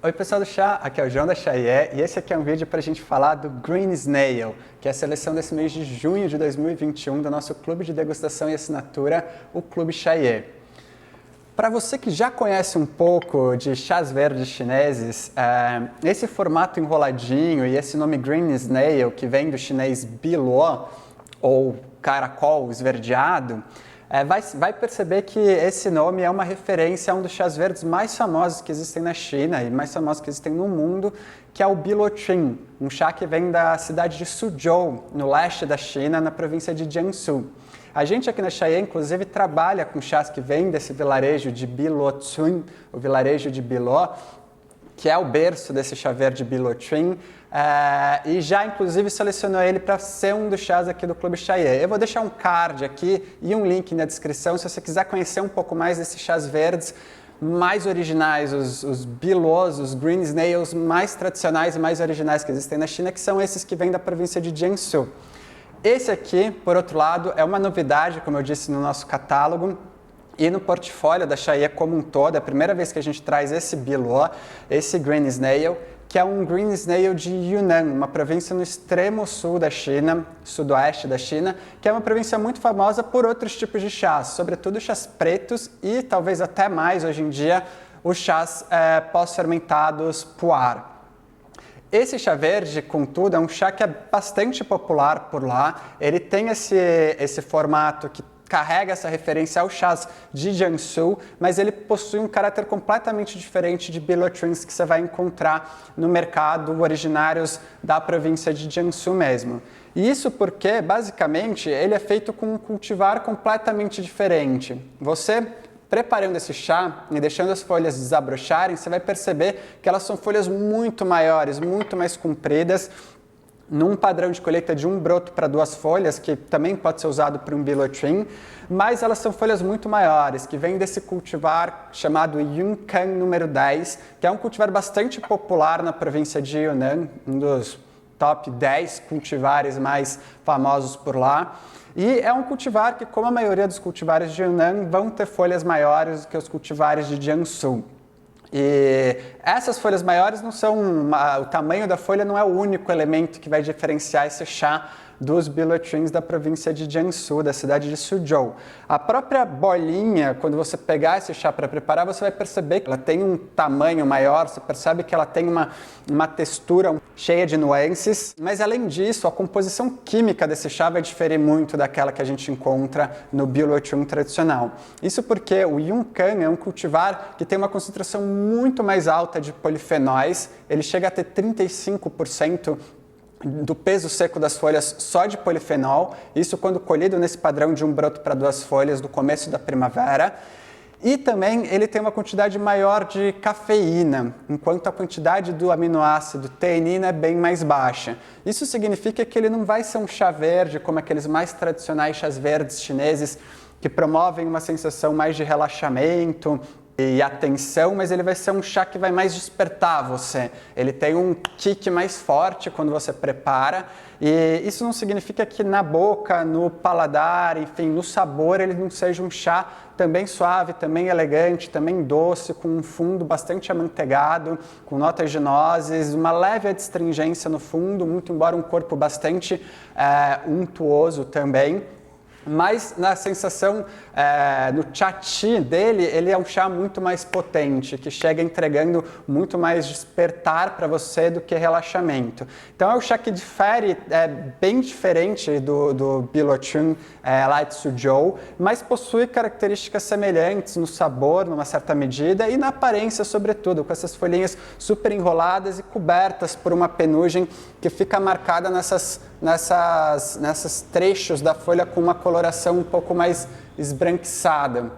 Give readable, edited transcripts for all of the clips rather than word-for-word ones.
Oi pessoal do chá, aqui é o João da Chaie e esse aqui é um vídeo para a gente falar do Green Snail, que é a seleção desse mês de junho de 2021 do nosso clube de degustação e assinatura, o Clube Chaie. Para você que já conhece um pouco de chás verdes chineses, esse formato enroladinho e esse nome Green Snail, que vem do chinês biluo, ou caracol esverdeado, vai perceber que esse nome é uma referência a um dos chás verdes mais famosos que existem na China e mais famosos que existem no mundo, que é o Biluoqing, um chá que vem da cidade de Suzhou, no leste da China, na província de Jiangsu. A gente aqui na Chaie, inclusive, trabalha com chás que vêm desse vilarejo de Biluoqing, o vilarejo de Biluo, que é o berço desse chá verde Biluoqing, e já inclusive selecionou ele para ser um dos chás aqui do Clube Chaie. Eu vou deixar um card aqui e um link na descrição se você quiser conhecer um pouco mais desses chás verdes mais originais, os Biluos, os Green Snails mais tradicionais e mais originais que existem na China, que são esses que vêm da província de Jiangsu. Esse aqui, por outro lado, é uma novidade, como eu disse, no nosso catálogo e no portfólio da Chaie como um todo. É a primeira vez que a gente traz esse Biluo, esse Green Snail, que é um Green Snail de Yunnan, uma província no extremo sul da China, sudoeste da China, que é uma província muito famosa por outros tipos de chás, sobretudo chás pretos e talvez até mais hoje em dia os chás pós-fermentados pu'er. Esse chá verde, contudo, é um chá que é bastante popular por lá. Ele tem esse formato que carrega essa referência ao chás de Jiangsu, mas ele possui um caráter completamente diferente de Biluoqings que você vai encontrar no mercado originários da província de Jiangsu mesmo. E isso porque, basicamente, ele é feito com um cultivar completamente diferente. Você preparando esse chá e deixando as folhas desabrocharem, você vai perceber que elas são folhas muito maiores, muito mais compridas, num padrão de colheita de um broto para 2 folhas, que também pode ser usado para um Biluoqing, mas elas são folhas muito maiores, que vêm desse cultivar chamado Yuncan número 10, que é um cultivar bastante popular na província de Yunnan, um dos top 10 cultivares mais famosos por lá. E é um cultivar que, como a maioria dos cultivares de Yunnan, vão ter folhas maiores do que os cultivares de Jiangsu. E essas folhas maiores não são, o tamanho da folha não é o único elemento que vai diferenciar esse chá dos Biluoqings da província de Jiangsu, da cidade de Suzhou. A própria bolinha, quando você pegar esse chá para preparar, você vai perceber que ela tem um tamanho maior, você percebe que ela tem uma textura cheia de nuances, mas além disso, a composição química desse chá vai diferir muito daquela que a gente encontra no Biluoqing tradicional. Isso porque o Yuncan é um cultivar que tem uma concentração muito mais alta de polifenóis, ele chega a ter 35% do peso seco das folhas só de polifenol, isso quando colhido nesse padrão de um broto para 2 folhas do começo da primavera. E também ele tem uma quantidade maior de cafeína, enquanto a quantidade do aminoácido teanina é bem mais baixa. Isso significa que ele não vai ser um chá verde como aqueles mais tradicionais chás verdes chineses que promovem uma sensação mais de relaxamento e atenção, mas ele vai ser um chá que vai mais despertar você. Ele tem um kick mais forte quando você prepara, e isso não significa que na boca, no paladar, enfim, no sabor, ele não seja um chá também suave, também elegante, também doce, com um fundo bastante amanteigado, com notas de nozes, uma leve adstringência no fundo, muito embora um corpo bastante untuoso também. Mas na sensação, no chati dele, ele é um chá muito mais potente, que chega entregando muito mais despertar para você do que relaxamento. Então é um chá que difere, bem diferente do Biluoqing lá de Suzhou, mas possui características semelhantes no sabor, numa certa medida, e na aparência, sobretudo, com essas folhinhas super enroladas e cobertas por uma penugem que fica marcada nessas trechos da folha com uma coloração um pouco mais esbranquiçada.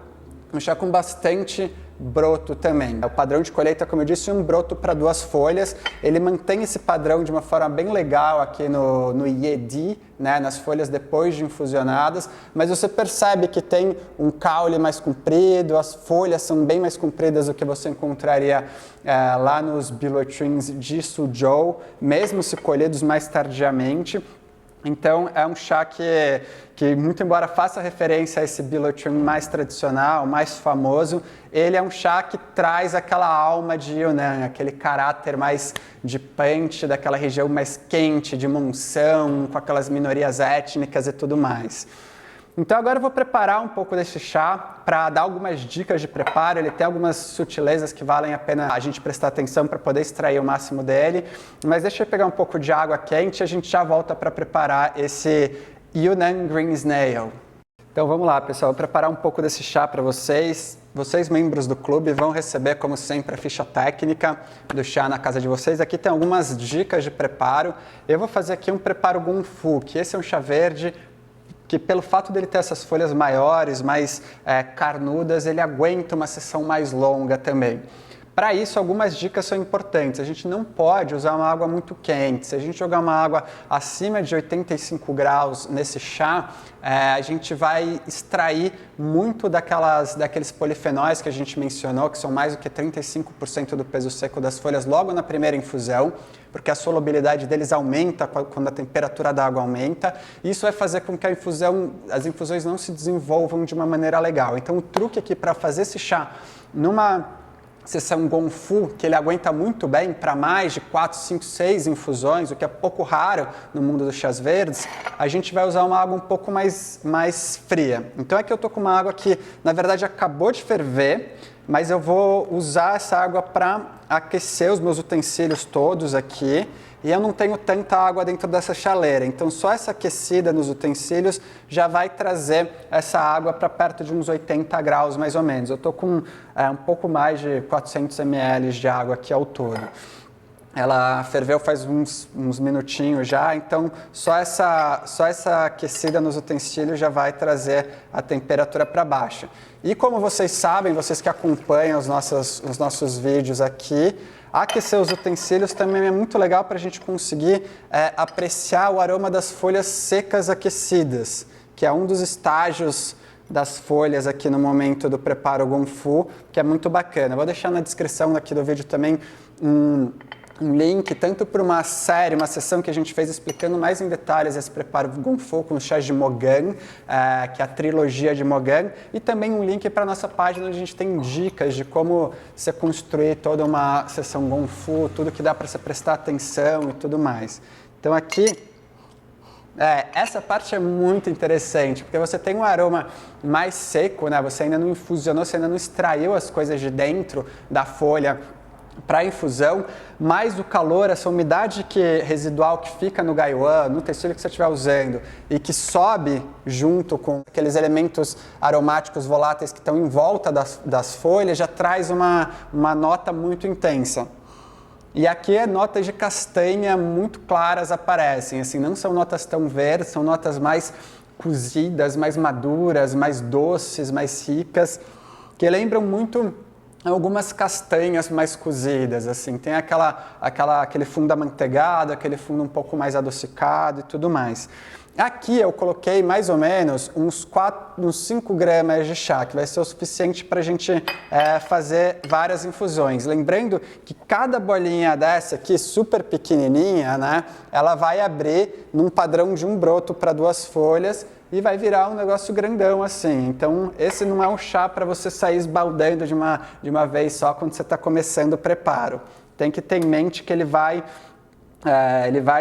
Um chá com bastante broto também. O padrão de colheita, como eu disse, um broto para 2 folhas. Ele mantém esse padrão de uma forma bem legal aqui no Yedi, né, nas folhas depois de infusionadas, mas você percebe que tem um caule mais comprido, as folhas são bem mais compridas do que você encontraria lá nos Biluoqings de Suzhou, mesmo se colhidos mais tardiamente. Então, é um chá que, muito embora faça referência a esse Bílotrim mais tradicional, mais famoso, ele é um chá que traz aquela alma de Yunnan, aquele caráter mais de punch, daquela região mais quente, de monção, com aquelas minorias étnicas e tudo mais. Então agora eu vou preparar um pouco desse chá para dar algumas dicas de preparo. Ele tem algumas sutilezas que valem a pena a gente prestar atenção para poder extrair o máximo dele. Mas deixa eu pegar um pouco de água quente e a gente já volta para preparar esse Yunnan Green Snail. Então vamos lá, pessoal, vou preparar um pouco desse chá para vocês. Vocês, membros do clube, vão receber, como sempre, a ficha técnica do chá na casa de vocês. Aqui tem algumas dicas de preparo. Eu vou fazer aqui um preparo Gong Fu, que esse é um chá verde que pelo fato dele ter essas folhas maiores, mais carnudas, ele aguenta uma sessão mais longa também. Para isso, algumas dicas são importantes. A gente não pode usar uma água muito quente. Se a gente jogar uma água acima de 85 graus nesse chá, a gente vai extrair muito daqueles polifenóis que a gente mencionou, que são mais do que 35% do peso seco das folhas logo na primeira infusão, porque a solubilidade deles aumenta quando a temperatura da água aumenta. Isso vai fazer com que as infusões não se desenvolvam de uma maneira legal. Então, o truque aqui para fazer esse chá numa sessão Gong Fu, que ele aguenta muito bem para mais de 4, 5, 6 infusões, o que é pouco raro no mundo dos chás verdes, a gente vai usar uma água um pouco mais fria. Então aqui eu estou com uma água que, na verdade, acabou de ferver, mas eu vou usar essa água para aquecer os meus utensílios todos aqui, e eu não tenho tanta água dentro dessa chaleira, então só essa aquecida nos utensílios já vai trazer essa água para perto de uns 80 graus mais ou menos. Eu estou com um pouco mais de 400 ml de água aqui ao todo. Ela ferveu faz uns minutinhos já, então só essa aquecida nos utensílios já vai trazer a temperatura para baixo. E como vocês sabem, vocês que acompanham os nossos vídeos aqui, aquecer os utensílios também é muito legal para a gente conseguir apreciar o aroma das folhas secas aquecidas, que é um dos estágios das folhas aqui no momento do preparo Gong Fu, que é muito bacana. Eu vou deixar na descrição aqui do vídeo também um link tanto para uma sessão que a gente fez explicando mais em detalhes esse preparo Gong Fu com os chás de Mogan, que é a trilogia de Mogan, e também um link para a nossa página onde a gente tem dicas de como você construir toda uma sessão Gong Fu, tudo que dá para você prestar atenção e tudo mais. Então aqui, essa parte é muito interessante, porque você tem um aroma mais seco, né? Você ainda não infusionou, você ainda não extraiu as coisas de dentro da folha para a infusão, mais o calor, essa umidade residual que fica no gaiwan, no tecido que você estiver usando e que sobe junto com aqueles elementos aromáticos voláteis que estão em volta das folhas, já traz uma nota muito intensa. E aqui notas de castanha muito claras aparecem, assim, não são notas tão verdes, são notas mais cozidas, mais maduras, mais doces, mais ricas, que lembram muito algumas castanhas mais cozidas, assim, tem aquele fundo amanteigado, aquele fundo um pouco mais adocicado e tudo mais. Aqui eu coloquei mais ou menos uns 5 gramas de chá, que vai ser o suficiente para a gente fazer várias infusões. Lembrando que cada bolinha dessa aqui, super pequenininha, né, ela vai abrir num padrão de um broto para 2 folhas, e vai virar um negócio grandão assim. Então, esse não é um chá para você sair esbaldando de uma vez só quando você está começando o preparo. Tem que ter em mente que ele vai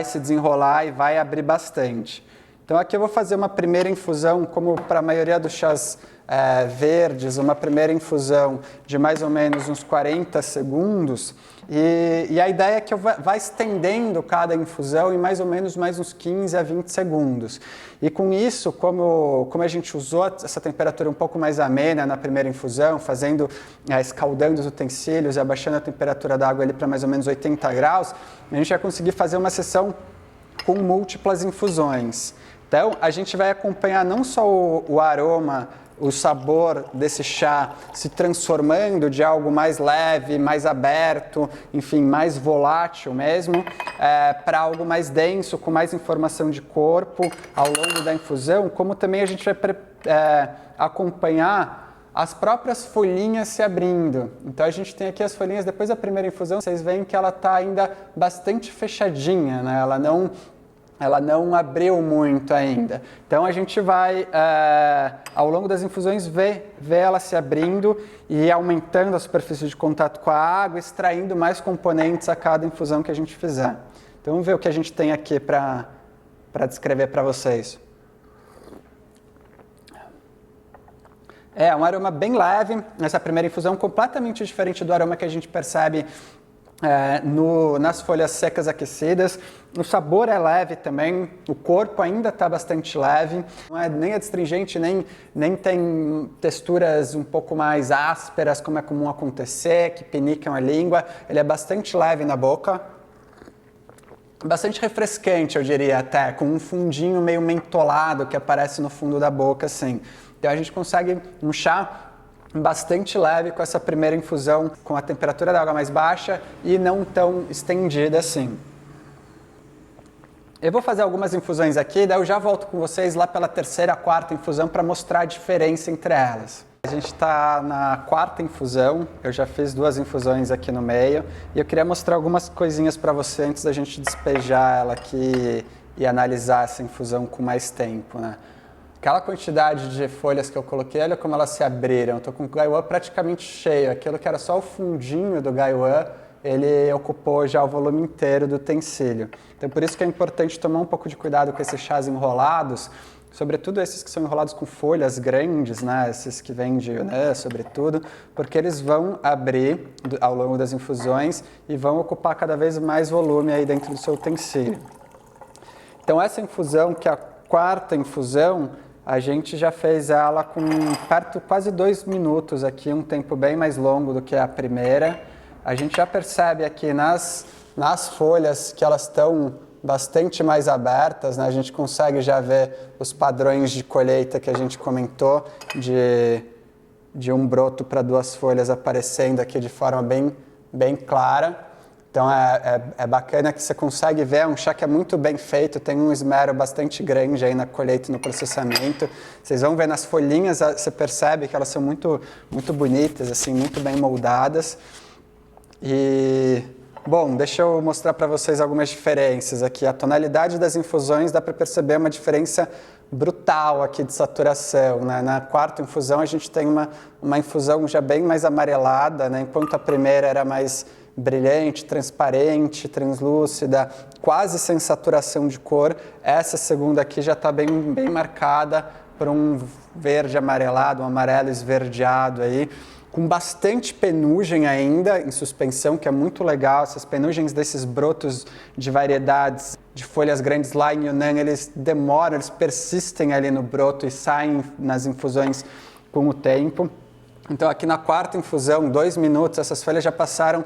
se desenrolar e vai abrir bastante. Então, aqui eu vou fazer uma primeira infusão, como para a maioria dos chás verdes, uma primeira infusão de mais ou menos uns 40 segundos. E a ideia é que eu vá estendendo cada infusão em mais ou menos mais uns 15 a 20 segundos. E com isso, como a gente usou essa temperatura um pouco mais amena na primeira infusão, escaldando os utensílios e abaixando a temperatura da água ali para mais ou menos 80 graus, a gente vai conseguir fazer uma sessão com múltiplas infusões. Então, a gente vai acompanhar não só o aroma, o sabor desse chá se transformando de algo mais leve, mais aberto, enfim, mais volátil mesmo, para algo mais denso, com mais informação de corpo ao longo da infusão, como também a gente vai acompanhar as próprias folhinhas se abrindo. Então a gente tem aqui as folhinhas, depois da primeira infusão, vocês veem que ela está ainda bastante fechadinha, né? Ela ela não abriu muito ainda. Então a gente vai, ao longo das infusões, ver ela se abrindo e aumentando a superfície de contato com a água, extraindo mais componentes a cada infusão que a gente fizer. Então vamos ver o que a gente tem aqui para descrever para vocês. É um aroma bem leve, essa primeira infusão completamente diferente do aroma que a gente percebe nas folhas secas aquecidas. O sabor é leve também, o corpo ainda está bastante leve, não é nem adstringente, nem tem texturas um pouco mais ásperas, como é comum acontecer, que pinicam a língua. Ele é bastante leve na boca, bastante refrescante, eu diria até, com um fundinho meio mentolado que aparece no fundo da boca, assim. Então a gente consegue um chá bastante leve com essa primeira infusão, com a temperatura da água mais baixa e não tão estendida assim. Eu vou fazer algumas infusões aqui, daí eu já volto com vocês lá pela terceira, quarta infusão para mostrar a diferença entre elas. A gente está na quarta infusão, eu já fiz 2 infusões aqui no meio e eu queria mostrar algumas coisinhas para você antes da gente despejar ela aqui e analisar essa infusão com mais tempo, né? Aquela quantidade de folhas que eu coloquei, olha como elas se abriram. Estou com o gaiwan praticamente cheio. Aquilo que era só o fundinho do gaiwan, ele ocupou já o volume inteiro do utensílio. Então por isso que é importante tomar um pouco de cuidado com esses chás enrolados, sobretudo esses que são enrolados com folhas grandes, né? Esses que vêm de Yunnan, sobretudo, porque eles vão abrir ao longo das infusões e vão ocupar cada vez mais volume aí dentro do seu utensílio. Então essa infusão, que é a quarta infusão, a gente já fez ela com quase 2 minutos aqui, um tempo bem mais longo do que a primeira. A gente já percebe aqui nas folhas que elas estão bastante mais abertas, né? A gente consegue já ver os padrões de colheita que a gente comentou, de um broto para 2 folhas aparecendo aqui de forma bem clara. Então é bacana que você consegue ver, é um chá que é muito bem feito, tem um esmero bastante grande aí na colheita e no processamento. Vocês vão ver nas folhinhas, você percebe que elas são muito bonitas, assim, muito bem moldadas. E, bom, deixa eu mostrar para vocês algumas diferenças aqui. A tonalidade das infusões dá para perceber uma diferença brutal aqui de saturação, né? Na quarta infusão a gente tem uma infusão já bem mais amarelada, né? Enquanto a primeira era mais brilhante, transparente, translúcida, quase sem saturação de cor. Essa segunda aqui já está bem marcada por um verde amarelado, um amarelo esverdeado aí, com bastante penugem ainda em suspensão, que é muito legal. Essas penugens desses brotos de variedades de folhas grandes lá em Yunnan, eles demoram, eles persistem ali no broto e saem nas infusões com o tempo. Então aqui na quarta infusão, 2 minutos, essas folhas já passaram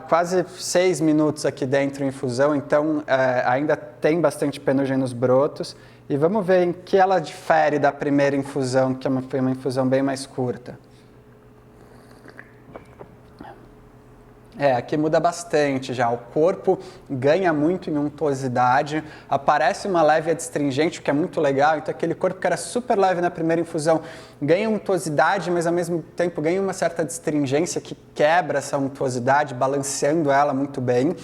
quase 6 minutos aqui dentro em infusão, então ainda tem bastante penugem nos brotos. E vamos ver em que ela difere da primeira infusão, que foi uma infusão bem mais curta. Aqui muda bastante já, o corpo ganha muito em untuosidade, aparece uma leve adstringente, o que é muito legal. Então aquele corpo que era super leve na primeira infusão ganha untuosidade, mas ao mesmo tempo ganha uma certa adstringência que quebra essa untuosidade, balanceando ela muito bem.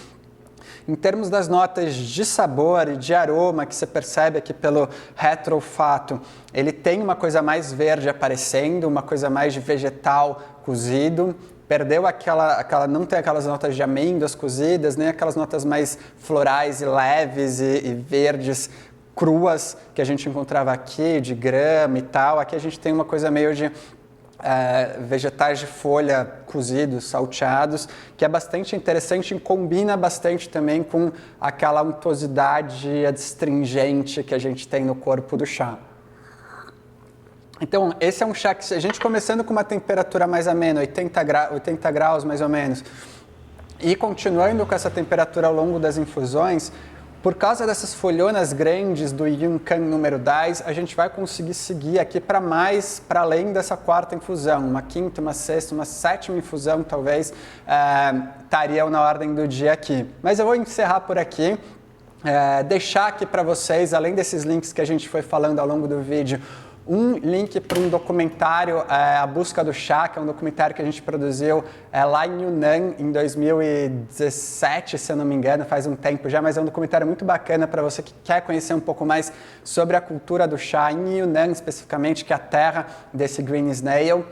Em termos das notas de sabor e de aroma, que você percebe aqui pelo retroolfato, ele tem uma coisa mais verde aparecendo, uma coisa mais de vegetal cozido. Perdeu não tem aquelas notas de amêndoas cozidas, nem aquelas notas mais florais e leves e verdes cruas que a gente encontrava aqui, de grama e tal. Aqui a gente tem uma coisa meio de vegetais de folha cozidos, salteados, que é bastante interessante e combina bastante também com aquela untuosidade adstringente que a gente tem no corpo do chá. Então, esse é um chá que a gente começando com uma temperatura mais amena, 80 graus mais ou menos, e continuando com essa temperatura ao longo das infusões, por causa dessas folhonas grandes do Yuncan número 10, a gente vai conseguir seguir aqui para além dessa quarta infusão, uma quinta, uma sexta, uma sétima infusão talvez estariam na ordem do dia aqui. Mas eu vou encerrar por aqui, deixar aqui para vocês, além desses links que a gente foi falando ao longo do vídeo, um link para um documentário, A Busca do Chá, que é um documentário que a gente produziu lá em Yunnan em 2017, se eu não me engano, faz um tempo já, mas é um documentário muito bacana para você que quer conhecer um pouco mais sobre a cultura do chá em Yunnan, especificamente, que é a terra desse Green Snail.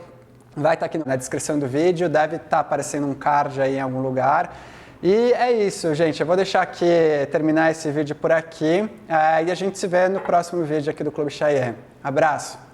Vai estar aqui na descrição do vídeo, deve estar aparecendo um card aí em algum lugar. E é isso, gente. Eu vou deixar aqui, terminar esse vídeo por aqui. E a gente se vê no próximo vídeo aqui do Clube Chayé. Abraço!